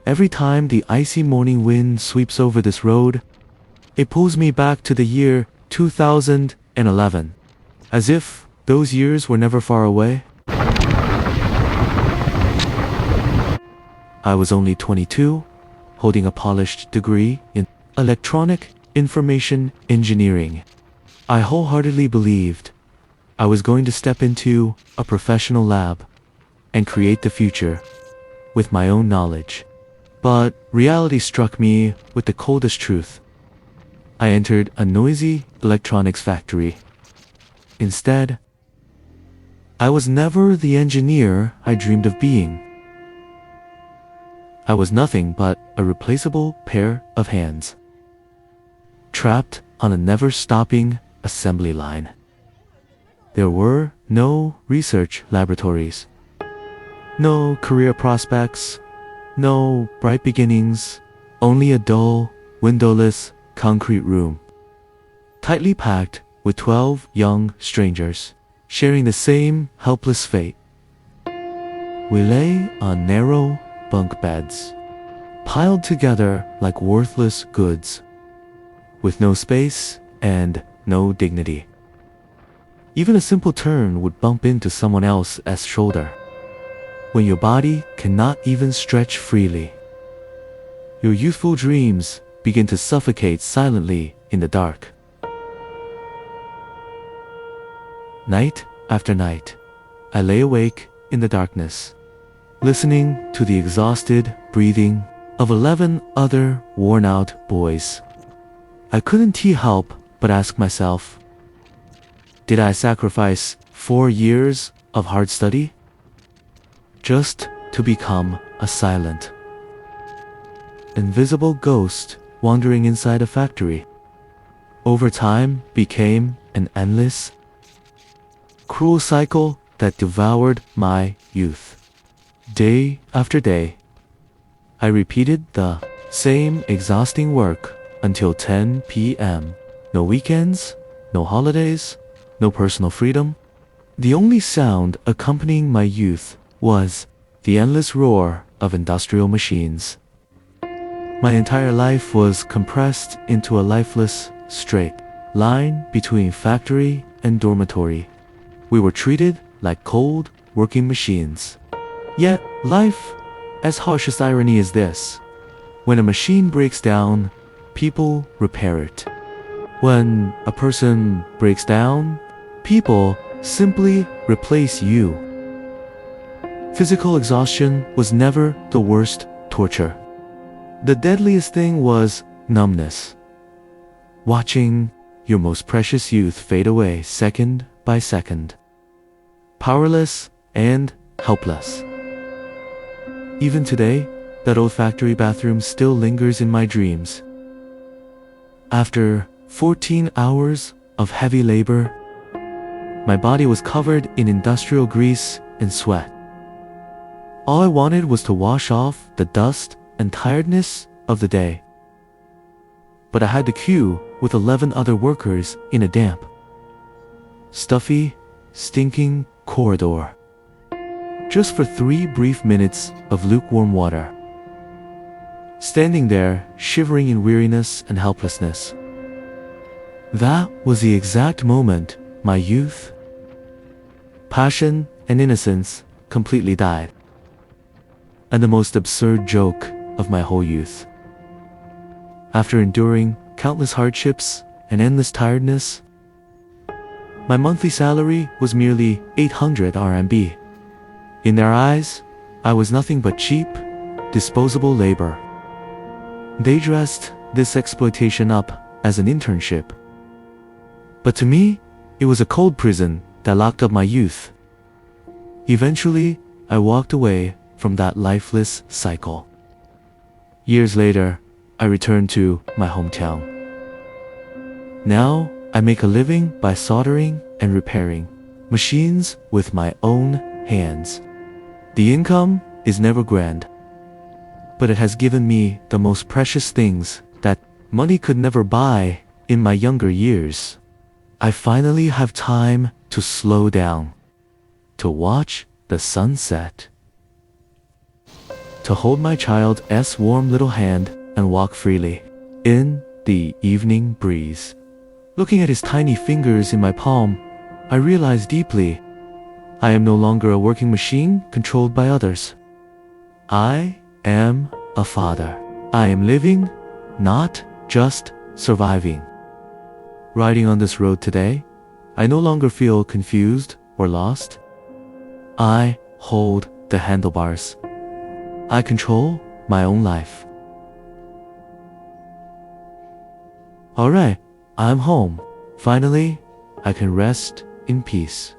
Every time the icy morning wind sweeps over this road, it pulls me back to the year 2011, as if those years were never far away. I was only 22, holding a polished degree in electronic information engineering. I wholeheartedly believed I was going to step into a professional lab and create the future with my own knowledge. But reality struck me with the coldest truth. I entered a noisy electronics factory. Instead, I was never the engineer I dreamed of being. I was nothing but a replaceable pair of hands, trapped on a never-stopping assembly line. There were no research laboratories, no career prospects, no bright beginnings, only a dull, windowless concrete room, tightly packed with 12 young strangers, sharing the same helpless fate. We lay on narrow bunk beds, piled together like worthless goods, with no space and no dignity. Even a simple turn would bump into someone else's shoulder. When your body cannot even stretch freely, your youthful dreams begin to suffocate silently in the dark. Night after night, I lay awake in the darkness, listening to the exhausted breathing of 11 other worn-out boys. I couldn't help but ask myself, did I sacrifice 4 years of hard study just to become a silent, invisible ghost wandering inside a factory? Over time became an endless, cruel cycle that devoured my youth. Day after day, I repeated the same exhausting work until 10 p.m. No weekends, no holidays, no personal freedom. The only sound accompanying my youth was the endless roar of industrial machines. My entire life was compressed into a lifeless, straight line between factory and dormitory. We were treated like cold, working machines. Yet, life, as harsh as irony is this, when a machine breaks down, people repair it. When a person breaks down, people simply replace you. Physical exhaustion was never the worst torture. The deadliest thing was numbness. Watching your most precious youth fade away second by second. Powerless and helpless. Even today, that old factory bathroom still lingers in my dreams. After 14 hours of heavy labor, my body was covered in industrial grease and sweat. All I wanted was to wash off the dust and tiredness of the day. But I had to queue with 11 other workers in a damp, stuffy, stinking corridor, just for 3 brief minutes of lukewarm water. Standing there, shivering in weariness and helplessness. That was the exact moment my youth, passion, and innocence completely died. And the most absurd joke of my whole youth. After enduring countless hardships and endless tiredness, my monthly salary was merely 800 RMB. In their eyes, I was nothing but cheap, disposable labor. They dressed this exploitation up as an internship. But to me, it was a cold prison that locked up my youth. Eventually, I walked away from that lifeless cycle. Years later, I returned to my hometown. Now, I make a living by soldering and repairing machines with my own hands. The income is never grand, but it has given me the most precious things that money could never buy in my younger years. I finally have time to slow down, to watch the sunset. to hold my child's warm little hand and walk freely in the evening breeze. Looking at his tiny fingers in my palm, I realized deeply, I am no longer a working machine controlled by others. I am a father. I am living, not just surviving. Riding on this road today, I no longer feel confused or lost. I hold the handlebars. I control my own life. Alright, I'm home. Finally, I can rest in peace.